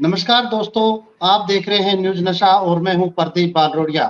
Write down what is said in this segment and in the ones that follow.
नमस्कार दोस्तों, आप देख रहे हैं न्यूज़ नशा और मैं हूं प्रदीप बालरोडिया।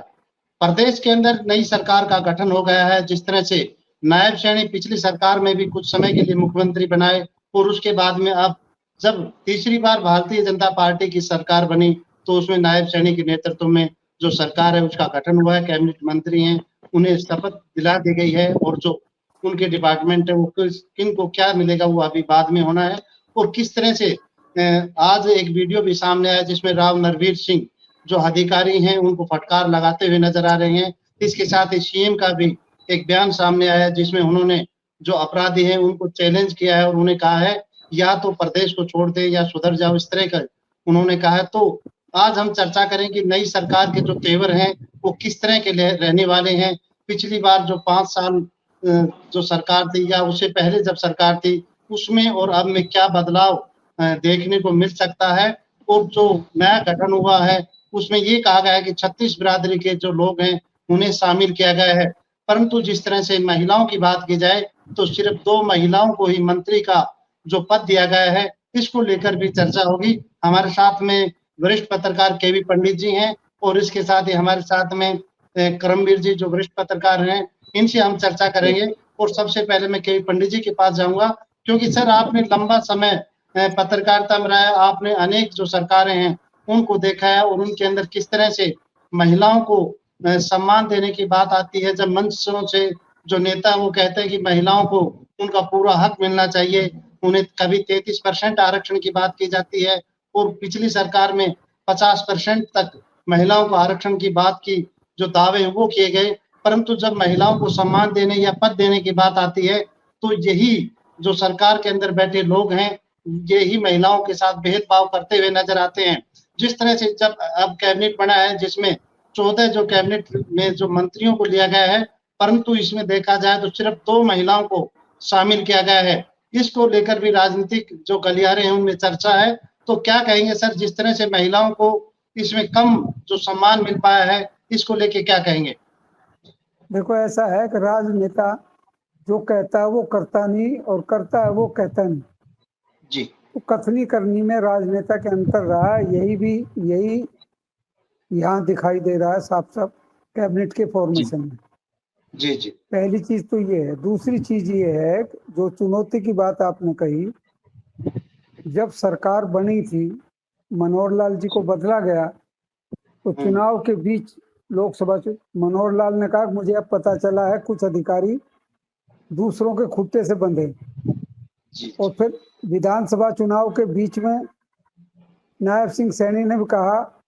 प्रदेश के अंदर नई सरकार का गठन हो गया है। जिस तरह से नायब सैनी पिछली सरकार में भी कुछ समय के लिए मुख्यमंत्री बनाए और उसके बाद में अब जब तीसरी बार भारतीय जनता पार्टी की सरकार बनी, तो उसमें नायब सैनी के नेतृत्व में जो सरकार है उसका गठन हुआ है। कैबिनेट मंत्री हैं, उन्हें शपथ दिला दी गई है और जो उनके डिपार्टमेंट है वो किनको क्या मिलेगा वो अभी बाद में होना है। और किस तरह से आज एक वीडियो भी सामने आया जिसमें राव नरवीर सिंह जो अधिकारी हैं उनको फटकार लगाते हुए नजर आ रहे हैं। इसके साथ ही सीएम का भी एक बयान सामने आया जिसमें उन्होंने जो अपराधी हैं उनको चैलेंज किया है और उन्हें कहा है या तो प्रदेश को छोड़ दे या सुधर जाओ, इस तरह का उन्होंने कहा है। तो आज हम चर्चा करें कि नई सरकार के जो तेवर हैं वो किस तरह के रहने वाले हैं। पिछली बार जो 5 साल जो सरकार थी या उससे पहले जब सरकार थी उसमें और अब में क्या बदलाव देखने को मिल सकता है। और जो नया गठन हुआ है उसमें ये कहा गया है कि 36 बिरादरी के जो लोग हैं उन्हें शामिल किया गया है। परंतु जिस तरह से महिलाओं की बात की जाए तो सिर्फ 2 महिलाओं को ही मंत्री का जो पद दिया गया है, इसको लेकर भी चर्चा होगी। हमारे साथ में वरिष्ठ पत्रकार केवी पंडित जी हैं और इसके साथ ही हमारे साथ में करमवीर जी जो वरिष्ठ पत्रकार हैं, इनसे हम चर्चा करेंगे। और सबसे पहले मैं केवी पंडित जी के पास जाऊंगा क्योंकि सर आपने लंबा समय पत्रकारिता में रहा है, आपने अनेक जो सरकारें हैं उनको देखा है और उनके अंदर किस तरह से महिलाओं को सम्मान देने की बात आती है। जब मंचों से जो नेता है वो कहते हैं कि महिलाओं को उनका पूरा हक मिलना चाहिए, उन्हें कभी 33% आरक्षण की बात की जाती है और पिछली सरकार में 50% तक महिलाओं को आरक्षण की बात की जो दावे हैं वो किए गए। परंतु जब महिलाओं को सम्मान देने या पद देने की बात आती है तो यही जो सरकार के अंदर बैठे लोग हैं ये ही महिलाओं के साथ भेदभाव करते हुए नजर आते हैं। जिस तरह से जब अब कैबिनेट बना है जिसमें 14 जो कैबिनेट में जो मंत्रियों को लिया गया है, परंतु इसमें देखा जाए तो सिर्फ 2 महिलाओं को शामिल किया गया है। इसको लेकर भी राजनीतिक जो गलियारे हैं उनमें चर्चा है। तो क्या कहेंगे सर, जिस तरह से महिलाओं को इसमें कम जो सम्मान मिल पाया है, इसको लेके क्या कहेंगे? देखो, ऐसा है कि राजनेता जो कहता है वो करता नहीं और करता है वो कहता नहीं। जी तो कथनी करनी में राजनेता के अंतर रहा है, यही यहाँ दिखाई दे रहा है साफ साफ कैबिनेट के जी फॉर्मेशन में। जी जी पहली चीज तो ये है। दूसरी चीज ये है जो चुनौती की बात आपने कही, जब सरकार बनी थी मनोहर लाल जी को बदला गया तो चुनाव के बीच लोकसभा मनोहर लाल ने कहा मुझे अब पता चला है कुछ अधिकारी दूसरों के खुट्टे से बंधे। जी और फिर विधानसभा चुनाव के बीच में नायब सिंह सैनी ने भी कहा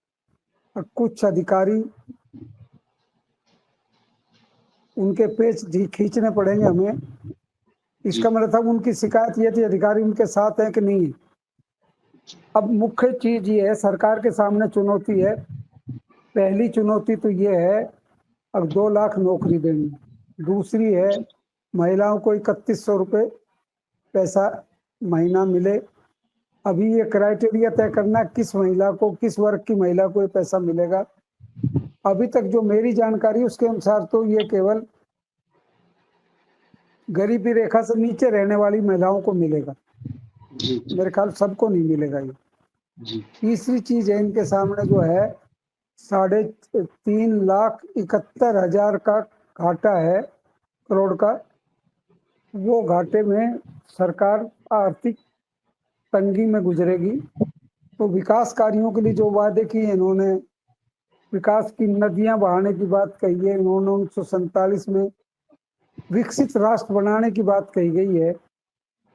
कुछ अधिकारी उनके पेच खींचने पड़ेंगे हमें। इसका मतलब उनकी शिकायत ये थी अधिकारी उनके साथ हैं कि नहीं। अब मुख्य चीज ये है, सरकार के सामने चुनौती है। पहली चुनौती तो ये है अब 2 लाख नौकरी देनी। दूसरी है महिलाओं को 3100 रुपये पैसा महीना मिले। अभी ये क्राइटेरिया तय करना किस महिला को, किस वर्ग की महिला को ये पैसा मिलेगा। अभी तक जो मेरी जानकारी उसके अनुसार तो ये केवल गरीबी रेखा से नीचे रहने वाली महिलाओं को मिलेगा। मेरे ख्याल सबको नहीं मिलेगा ये। तीसरी चीज है इनके सामने जो है 3,71,000 का घाटा है, करोड़ का। वो घाटे में सरकार आर्थिक तंगी में गुजरेगी। तो विकास कार्यों के लिए जो वादे किए इन्होंने, विकास की नदियां बहाने की बात कही है इन्होंने, 1947 में विकसित राष्ट्र बनाने की बात कही गई है।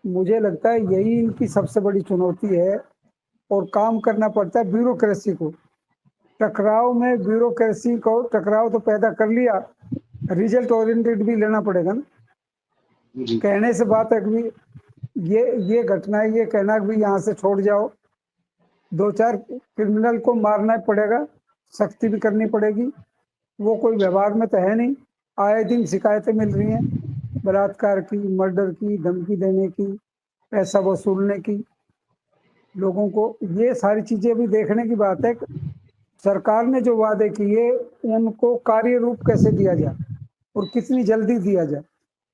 मुझे लगता है यही इनकी सबसे बड़ी चुनौती है और काम करना पड़ता है ब्यूरोक्रेसी को। टकराव में ब्यूरोक्रेसी को टकराव तो पैदा कर लिया, रिजल्ट ओरिएंटेड भी लेना पड़ेगा ना। कहने से बात है कि ये घटना है, ये कहना कि यहाँ से छोड़ जाओ, 2-4 क्रिमिनल को मारना पड़ेगा, सख्ती भी करनी पड़ेगी। वो कोई व्यवहार में तो है नहीं। आए दिन शिकायतें मिल रही हैं बलात्कार की, मर्डर की, धमकी देने की, पैसा वसूलने की लोगों को। ये सारी चीजें भी देखने की बात है। सरकार ने जो वादे किए उनको कार्य रूप कैसे दिया जाए और कितनी जल्दी दिया जाए,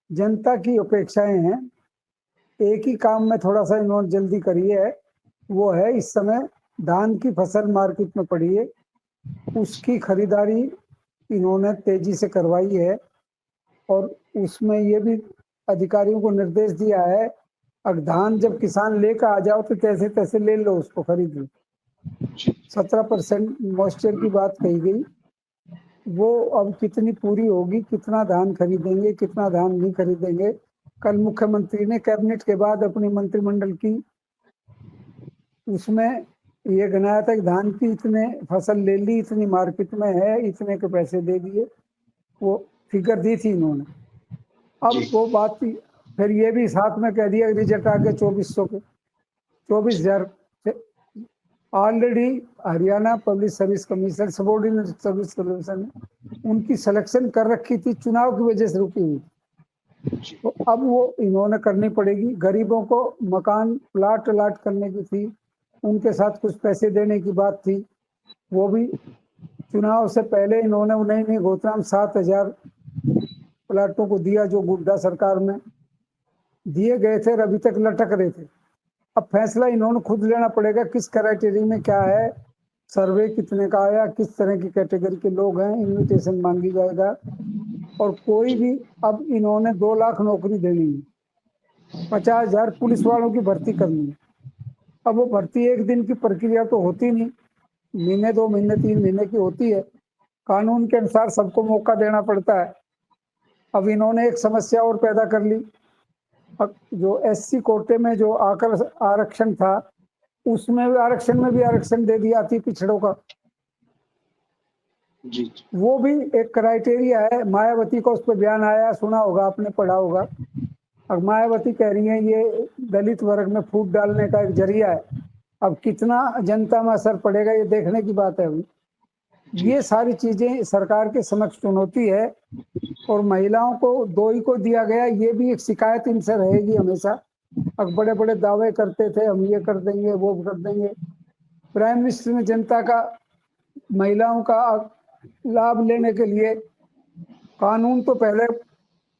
जनता की अपेक्षाएं हैं। एक ही काम में थोड़ा सा इन्होंने जल्दी करी है, वो है इस समय धान की फसल मार्केट में पड़ी है, उसकी खरीदारी इन्होंने तेजी से करवाई है। और उसमें ये भी अधिकारियों को निर्देश दिया है, अब धान जब किसान लेकर आ जाओ तो तैसे तैसे ले लो, उसको खरीद लो। जी 17% मॉइस्चर की बात कही गई, वो अब कितनी पूरी होगी, कितना धान खरीदेंगे, कितना धान नहीं खरीदेंगे। कल मुख्यमंत्री ने कैबिनेट के बाद अपनी मंत्रिमंडल की उसमें ये गिनाया था कि धान की इतने फसल ले ली, इतनी मार्केट में है, इतने के पैसे दे दिए, वो फिगर दी थी इन्होंने। अब जी वो बात थी, फिर ये भी साथ में कह दिया रिजल्ट आ गया 2400 के 24,000 already Haryana public service commission, subordinate service commission ने उनकी सिलेक्शन कर रखी थी, चुनाव की वजह से रुकी हुई। जी तो अब वो इन्होंने करनी पड़ेगी। गरीबों को मकान प्लाट अलाट करने की थी, उनके साथ कुछ पैसे देने की बात थी, वो भी चुनाव से पहले इन्होंने नई घोषणा में 7,000 प्लाटों को दिया, जो गुड्डा सरकार में दिए गए थे और अभी तक लटक रहे थे। अब फैसला इन्होंने खुद लेना पड़ेगा, किस क्राइटेरिया में क्या है, सर्वे कितने का आया, किस तरह की कैटेगरी के लोग हैं, इनविटेशन मांगी जाएगा। और कोई भी, अब इन्होंने 2 लाख नौकरी देनी है, 50,000 पुलिस वालों की भर्ती करनी है। अब वो भर्ती एक दिन की प्रक्रिया तो होती नहीं, महीने 2 महीने 3 महीने की होती है, कानून के अनुसार सबको मौका देना पड़ता है। अब इन्होंने एक समस्या और पैदा कर ली, अब जो एससी कोटे में जो आकर आरक्षण था, उसमें भी आरक्षण दे दिया अति पिछड़ों का। जी वो भी एक क्राइटेरिया है। मायावती का उस पर बयान आया, सुना होगा आपने, पढ़ा होगा। अब मायावती कह रही है ये दलित वर्ग में फूट डालने का एक जरिया है। अब कितना जनता में असर पड़ेगा ये देखने की बात है। अभी जी ये सारी चीजें सरकार के समक्ष चुनौती है, और महिलाओं को 2 ही को दिया गया, ये भी एक शिकायत इनसे रहेगी हमेशा। अब बड़े बड़े दावे करते थे, हम ये कर देंगे, वो कर देंगे। प्राइम मिनिस्टर ने जनता का, महिलाओं का लाभ लेने के लिए कानून तो पहले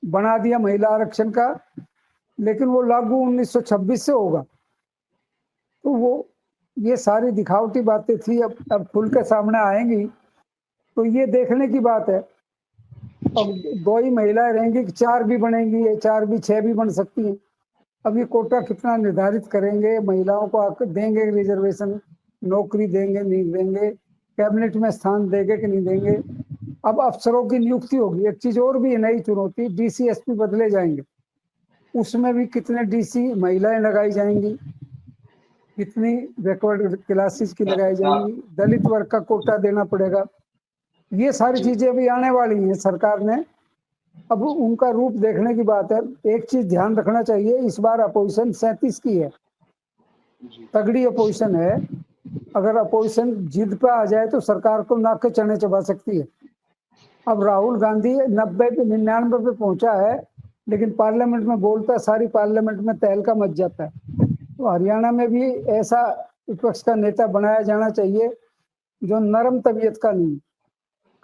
बना दिया महिला आरक्षण का, लेकिन वो लागू 1926 से होगा। तो वो ये सारी दिखावटी बातें थी, अब खुल के सामने आएंगी तो ये देखने की बात है। अब 2 ही महिलाएं रहेंगी कि 4 भी बनेंगी, या 4 भी 6 भी बन सकती हैं। अब ये कोटा कितना निर्धारित करेंगे, महिलाओं को देंगे रिजर्वेशन, नौकरी देंगे नहीं देंगे, कैबिनेट में स्थान देंगे कि नहीं देंगे। अब अफसरों की नियुक्ति होगी। एक चीज और भी है, नई चुनौती, डीसी एसपी बदले जाएंगे, उसमें भी कितने डीसी महिलाएं लगाई जाएंगी, कितनी बैकवर्ड क्लासेस की लगाई जाएंगी, दलित वर्ग का कोटा देना पड़ेगा। ये सारी चीजें अभी आने वाली हैं सरकार ने, अब उनका रूप देखने की बात है। एक चीज ध्यान रखना चाहिए, इस बार अपोजिशन 37 की है, तगड़ी अपोजिशन है। अगर अपोजिशन जिद पे आ जाए तो सरकार को नाक के चने चबा सकती है। अब राहुल गांधी 90 पे 99 पे पहुंचा है, लेकिन पार्लियामेंट में बोलता है, सारी पार्लियामेंट में तहलका मच जाता है। तो हरियाणा में भी ऐसा विपक्ष का नेता बनाया जाना चाहिए जो नरम तबीयत का नहीं,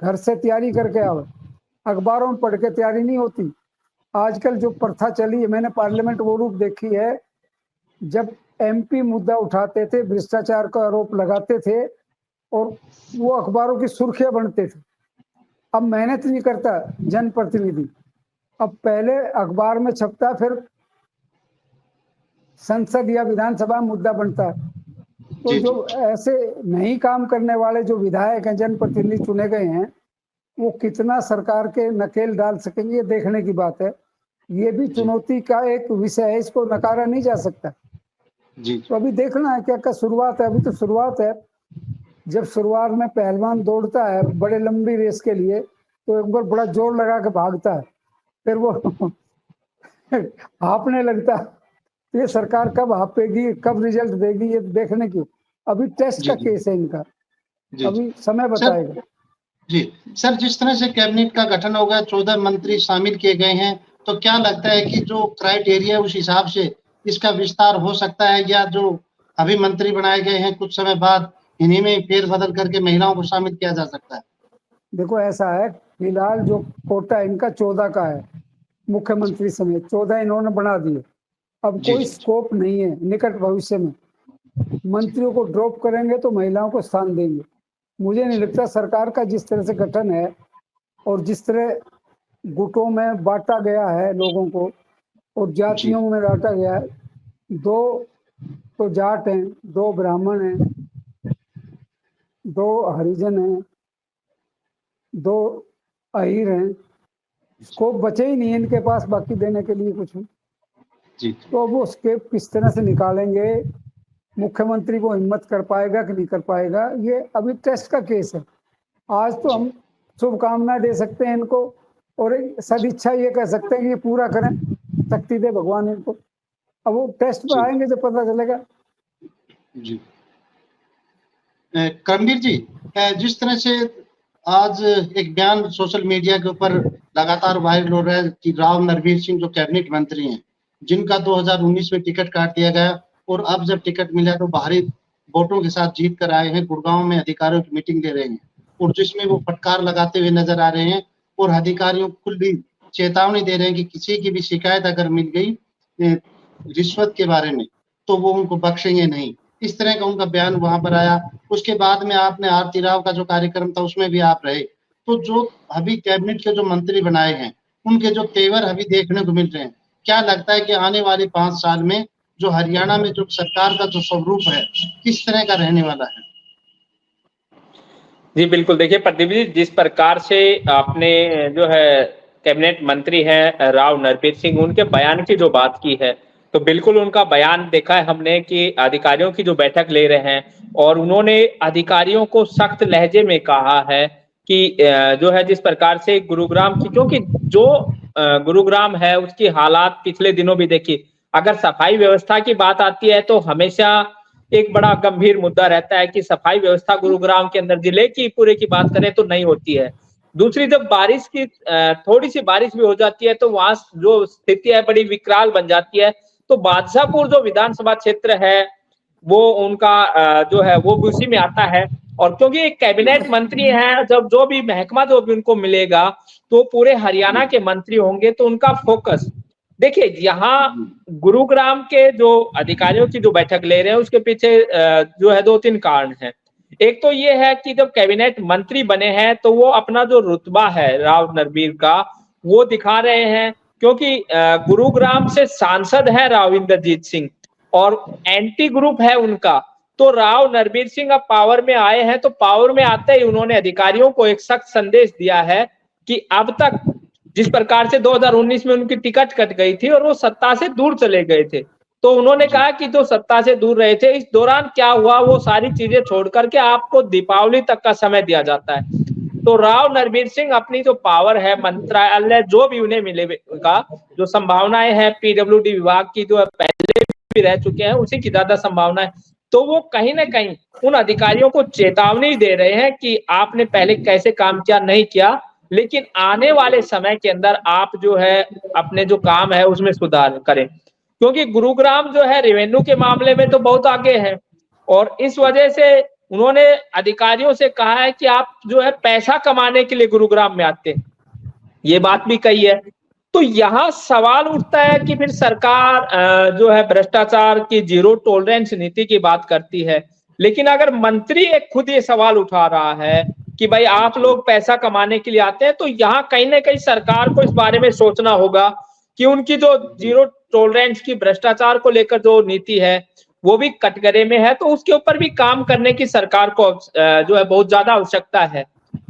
घर से तैयारी करके आवे, अखबारों में पढ़ के तैयारी नहीं होती। आजकल जो प्रथा चली है, मैंने पार्लियामेंट वो रूप देखी है, जब एमपी मुद्दा उठाते थे, भ्रष्टाचार का आरोप लगाते थे, और वो अखबारों की सुर्खियां बनते थे। अब मेहनत नहीं करता जनप्रतिनिधि, अब पहले अखबार में छपता, फिर संसद या विधानसभा में मुद्दा बनता है। तो जी जो ऐसे नहीं काम करने वाले जो विधायक हैं, जनप्रतिनिधि चुने गए हैं, वो कितना सरकार के नकेल डाल सकेंगे, ये देखने की बात है। ये भी चुनौती का एक विषय है, इसको नकारा नहीं जा सकता। जी तो अभी देखना है क्या क्या शुरुआत है, अभी तो शुरुआत है। जब शुरुआत में पहलवान दौड़ता है बड़े लंबी रेस के लिए, तो एक बार बड़ा जोर लगा के भागता है, फिर वो हाँफने लगता है। तो ये सरकार कब हाँपेगी, कब रिजल्ट देगी, ये देखने की अभी टेस्ट का जी केस है इनका, जी अभी समय सर बताएगा। जी सर, जिस तरह से कैबिनेट का गठन होगा, 14 मंत्री शामिल किए गए हैं, तो क्या लगता है कि जो क्राइटेरिया उस हिसाब से इसका विस्तार हो सकता है, या जो अभी मंत्री बनाए गए हैं कुछ समय बाद इन्हीं में फेरबदल करके महिलाओं को शामिल किया जा सकता है? देखो ऐसा है, फिलहाल जो कोटा इनका 14 का है, मुख्यमंत्री समेत 14 इन्होंने बना दिए। अब जी कोई जी स्कोप नहीं है निकट भविष्य में मंत्रियों को ड्रॉप करेंगे तो महिलाओं को स्थान देंगे। मुझे नहीं लगता सरकार का जिस तरह से गठन है और जिस तरह गुटों में बांटा गया है लोगों को और जातियों में बांटा गया है, 2 तो जाट हैं, 2 ब्राह्मण हैं, 2 हरिजन हैं, 2 अहीर हैं, स्कोप बचे ही नहीं इनके पास बाकी देने के लिए कुछ। तो अब वो स्केप किस तरह से निकालेंगे, मुख्यमंत्री को हिम्मत कर पाएगा कि नहीं कर पाएगा, ये अभी टेस्ट का केस है। आज तो हम शुभकामना दे सकते हैं इनको और सदिच्छा ये कह सकते हैं कि ये पूरा करें, शक्ति दे भगवान इनको। अब वो टेस्ट पर आएंगे तो पता चलेगा। जी करमवीर जी, जिस तरह से आज एक बयान सोशल मीडिया के ऊपर लगातार वायरल हो रहा है कि राव नरवीर सिंह जो कैबिनेट मंत्री हैं, जिनका 2019 में टिकट काट दिया गया और अब जब टिकट मिला तो भारी वोटों के साथ जीत कर आए हैं, गुड़गांव में अधिकारियों की मीटिंग ले रहे हैं और जिसमें वो फटकार लगाते हुए नजर आ रहे हैं और अधिकारियों को खुली चेतावनी दे रहे हैं कि किसी की भी शिकायत अगर मिल गई रिश्वत के बारे में तो वो उनको बख्शेंगे नहीं। इस तरह का उनका बयान वहां पर आया। उसके बाद में आपने आरती राव का जो कार्यक्रम था उसमें भी आप रहे। तो जो अभी कैबिनेट के जो मंत्री बनाए हैं उनके जो तेवर अभी देखने को मिल रहे हैं, क्या लगता है कि आने वाले 5 साल में जो हरियाणा में जो सरकार का जो स्वरूप है किस तरह का रहने वाला है? जी बिल्कुल, देखिए प्रदीप जी, जिस प्रकार से आपने जो है कैबिनेट मंत्री हैं राव नरवीर सिंह, उनके बयान की जो बात की है, तो बिल्कुल उनका बयान देखा है हमने कि अधिकारियों की जो बैठक ले रहे हैं और उन्होंने अधिकारियों को सख्त लहजे में कहा है कि जो है जिस प्रकार से गुरुग्राम की, क्योंकि जो गुरुग्राम है उसकी हालात पिछले दिनों भी देखी, अगर सफाई व्यवस्था की बात आती है तो हमेशा एक बड़ा गंभीर मुद्दा रहता है कि सफाई व्यवस्था गुरुग्राम के अंदर जिले की पूरे की बात करें तो नहीं होती है। दूसरी, जब बारिश की थोड़ी सी बारिश भी हो जाती है तो वहां जो स्थिति है बड़ी विकराल बन जाती है। तो बादशाहपुर जो विधानसभा क्षेत्र है वो उनका जो है वो भी उसी में आता है। और क्योंकि एक कैबिनेट मंत्री हैं, जब जो भी महकमा जो भी उनको मिलेगा तो पूरे हरियाणा के मंत्री होंगे, तो उनका फोकस देखिए, यहाँ गुरुग्राम के जो अधिकारियों की जो बैठक ले रहे हैं उसके पीछे जो है 2-3 कारण हैं। एक तो ये है कि जब कैबिनेट मंत्री बने हैं तो वो अपना जो रुतबा है राव नरवीर का वो दिखा रहे हैं, क्योंकि गुरुग्राम से सांसद है राव इंद्रजीत सिंह और एंटी ग्रुप है उनका। तो राव नरवीर सिंह अब पावर में आए हैं, तो पावर में आते ही उन्होंने अधिकारियों को एक सख्त संदेश दिया है कि अब तक जिस प्रकार से 2019 में उनकी टिकट कट गई थी और वो सत्ता से दूर चले गए थे, तो उन्होंने कहा कि जो सत्ता से दूर रहे थे इस दौरान क्या हुआ वो सारी चीजें छोड़ करके आपको दीपावली तक का समय दिया जाता है। तो राव नरवीर सिंह अपनी जो पावर है, मंत्रालय जो भी उन्हें मिलेगा, जो संभावनाएं हैं पीडब्ल्यूडी विभाग की जो पहले भी रह चुके हैं उसी की ज्यादा संभावना है। तो वो कहीं ना कहीं उन अधिकारियों को चेतावनी दे रहे हैं कि आपने पहले कैसे काम किया नहीं किया, लेकिन आने वाले समय के अंदर आप जो है अपने जो काम है उसमें सुधार करें, क्योंकि गुरुग्राम जो है रेवेन्यू के मामले में तो बहुत आगे है और इस वजह से उन्होंने अधिकारियों से कहा है कि आप जो है पैसा कमाने के लिए गुरुग्राम में आते हैं, ये बात भी कही है। तो यहाँ सवाल उठता है कि फिर सरकार जो है भ्रष्टाचार की जीरो टॉलरेंस नीति की बात करती है, लेकिन अगर मंत्री एक खुद ये सवाल उठा रहा है कि भाई आप लोग पैसा कमाने के लिए आते हैं, तो यहाँ कहीं ना कहीं सरकार को इस बारे में सोचना होगा कि उनकी जो जीरो टॉलरेंस की भ्रष्टाचार को लेकर जो नीति है वो भी कटघरे में है, तो उसके ऊपर भी काम करने की सरकार को जो है बहुत ज्यादा आवश्यकता है।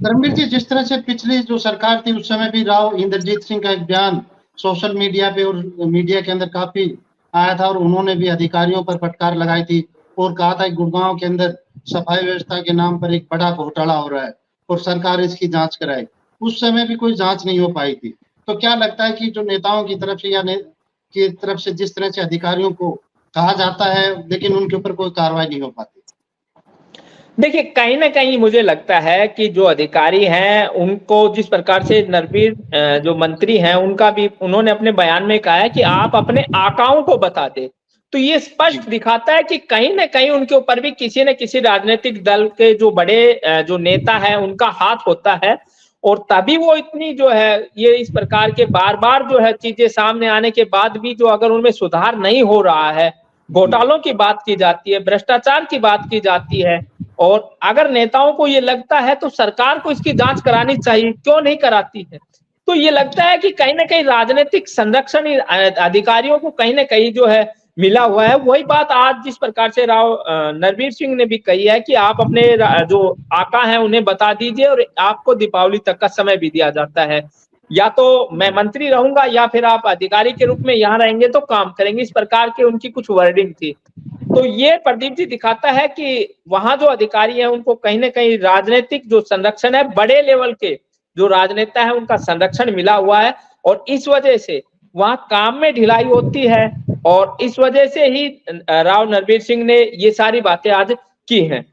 धर्मवीर जी, जिस तरह से पिछली जो सरकार थी उस समय भी राव इंद्रजीत सिंह का एक बयान सोशल मीडिया पे और मीडिया के अंदर काफी आया था और उन्होंने भी अधिकारियों पर फटकार लगाई थी और कहा था कि गुड़गांव के अंदर सफाई व्यवस्था के नाम पर एक बड़ा घोटाला हो रहा है और सरकार इसकी जांच कराए। उस समय भी कोई जांच नहीं हो पाई थी। तो क्या लगता है कि जो नेताओं की तरफ से या की तरफ से जिस तरह से अधिकारियों को कहा जाता है लेकिन उनके ऊपर कोई कार्रवाई नहीं हो पाती? देखिए, कहीं ना कहीं मुझे लगता है कि जो अधिकारी हैं उनको जिस प्रकार से नरवीर जो मंत्री हैं उनका भी उन्होंने अपने बयान में कहा है कि आप अपने आकाओं को बता दे, तो ये स्पष्ट दिखाता है कि कहीं ना कहीं उनके ऊपर भी किसी न किसी राजनीतिक दल के जो बड़े जो नेता है उनका हाथ होता है और तभी वो इतनी जो है ये इस प्रकार के बार बार जो है चीजें सामने आने के बाद भी जो अगर उनमें सुधार नहीं हो रहा है घोटालों की बात की जाती है, भ्रष्टाचार की बात की जाती है, और अगर नेताओं को ये लगता है तो सरकार को इसकी जांच करानी चाहिए, क्यों नहीं कराती है? तो ये लगता है कि कहीं ना कहीं राजनीतिक संरक्षण अधिकारियों को कहीं ना कहीं जो है मिला हुआ है। वही बात आज जिस प्रकार से राव नरवीर सिंह ने भी कही है कि आप अपने जो आका हैं उन्हें बता दीजिए और आपको दीपावली तक का समय भी दिया जाता है, या तो मैं मंत्री रहूंगा या फिर आप अधिकारी के रूप में यहाँ रहेंगे तो काम करेंगे, इस प्रकार की उनकी कुछ वर्डिंग थी। तो ये प्रदीप जी दिखाता है कि वहां जो अधिकारी हैं उनको कहीं ना कहीं राजनीतिक जो संरक्षण है, बड़े लेवल के जो राजनेता है उनका संरक्षण मिला हुआ है, और इस वजह से वहां काम में ढिलाई होती है, और इस वजह से ही राव नरवीर सिंह ने ये सारी बातें आज की हैं।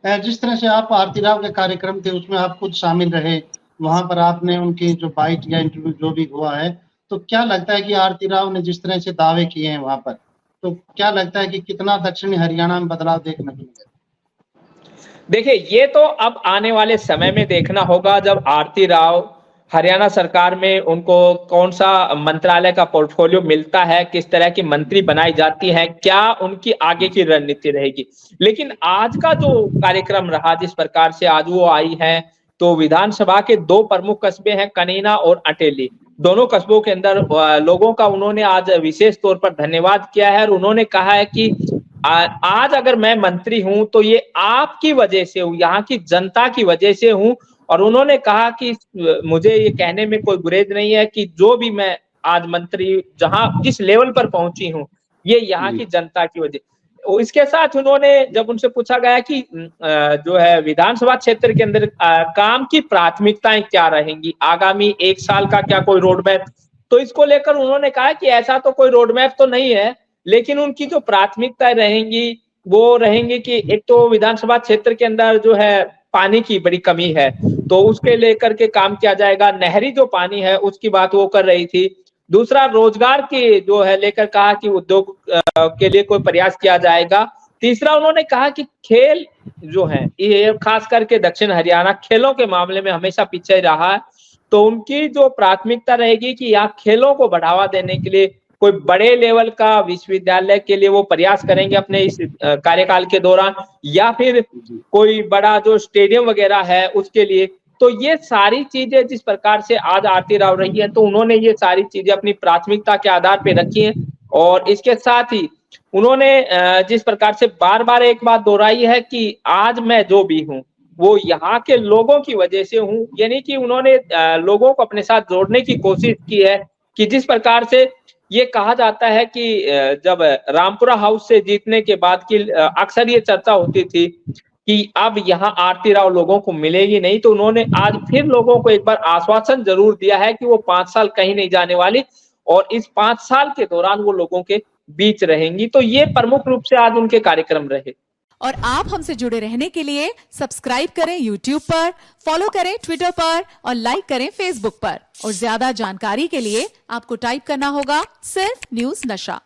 जिस तरह से आप आरती राव के कार्यक्रम थे उसमें आप खुद शामिल रहे, वहां पर आपने उनकी जो बाइट या इंटरव्यू जो भी हुआ है, तो क्या लगता है कि आरती राव ने जिस तरह से दावे किए हैं वहां पर, तो क्या लगता है कि कितना दक्षिणी हरियाणा में बदलाव देखने को मिलेगा? देखिए, ये तो अब आने वाले समय में देखना होगा, जब आरती राव हरियाणा सरकार में उनको कौन सा मंत्रालय का पोर्टफोलियो मिलता है, किस तरह की मंत्री बनाई जाती है, क्या उनकी आगे की रणनीति रहेगी। लेकिन आज का जो कार्यक्रम रहा, जिस प्रकार से आज वो आई है, तो विधानसभा के 2 प्रमुख कस्बे हैं, कनीना और अटेली, दोनों कस्बों के अंदर लोगों का उन्होंने आज विशेष तौर पर धन्यवाद किया है, और उन्होंने कहा है कि आज अगर मैं मंत्री हूं तो ये आपकी वजह से हूं, यहाँ की जनता की वजह से हूं। और उन्होंने कहा कि मुझे ये कहने में कोई गुरेज नहीं है कि जो भी मैं आज मंत्री जहां जिस लेवल पर पहुंची हूं, ये यहाँ की जनता की वजह। इसके साथ उन्होंने जब उनसे पूछा गया कि जो है विधानसभा क्षेत्र के अंदर काम की प्राथमिकताएं क्या रहेंगी, आगामी 1 साल का क्या कोई रोड मैप, तो इसको लेकर उन्होंने कहा कि ऐसा तो कोई रोड मैप तो नहीं है, लेकिन उनकी जो प्राथमिकताएं रहेंगी वो रहेंगी कि एक तो विधानसभा क्षेत्र के अंदर जो है पानी की बड़ी कमी है, तो उसके लेकर के काम किया जाएगा। नहरी जो पानी है उसकी बात वो कर रही थी। दूसरा, रोजगार के जो है लेकर कहा कि उद्योग के लिए कोई प्रयास किया जाएगा। तीसरा, उन्होंने कहा कि खेल जो है, ये खास करके दक्षिण हरियाणा खेलों के मामले में हमेशा पीछे रहा है, तो उनकी जो प्राथमिकता रहेगी कि यहाँ खेलों को बढ़ावा देने के लिए कोई बड़े लेवल का विश्वविद्यालय के लिए वो प्रयास करेंगे अपने इस कार्यकाल के दौरान, या फिर कोई बड़ा जो स्टेडियम वगैरह है उसके लिए। तो ये सारी चीजें जिस प्रकार से आज आरती राव रही है, तो उन्होंने ये सारी चीजें अपनी प्राथमिकता के आधार पे रखी हैं। और इसके साथ ही उन्होंने जिस प्रकार से बार बार एक बात दोहराई है कि आज मैं जो भी हूँ वो यहाँ के लोगों की वजह से हूँ, यानी कि उन्होंने लोगों को अपने साथ जोड़ने की कोशिश की है। कि जिस प्रकार से ये कहा जाता है कि जब रामपुरा हाउस से जीतने के बाद की अक्सर ये चर्चा होती थी कि अब यहाँ आरती राव लोगों को मिलेगी नहीं, तो उन्होंने आज फिर लोगों को एक बार आश्वासन जरूर दिया है कि वो 5 साल कहीं नहीं जाने वाली, और इस 5 साल के दौरान वो लोगों के बीच रहेंगी। तो ये प्रमुख रूप से आज उनके कार्यक्रम रहे। और आप हमसे जुड़े रहने के लिए सब्सक्राइब करें YouTube पर, फॉलो करें Twitter पर और लाइक करें Facebook पर। और ज्यादा जानकारी के लिए आपको टाइप करना होगा सिर्फ न्यूज़ नशा।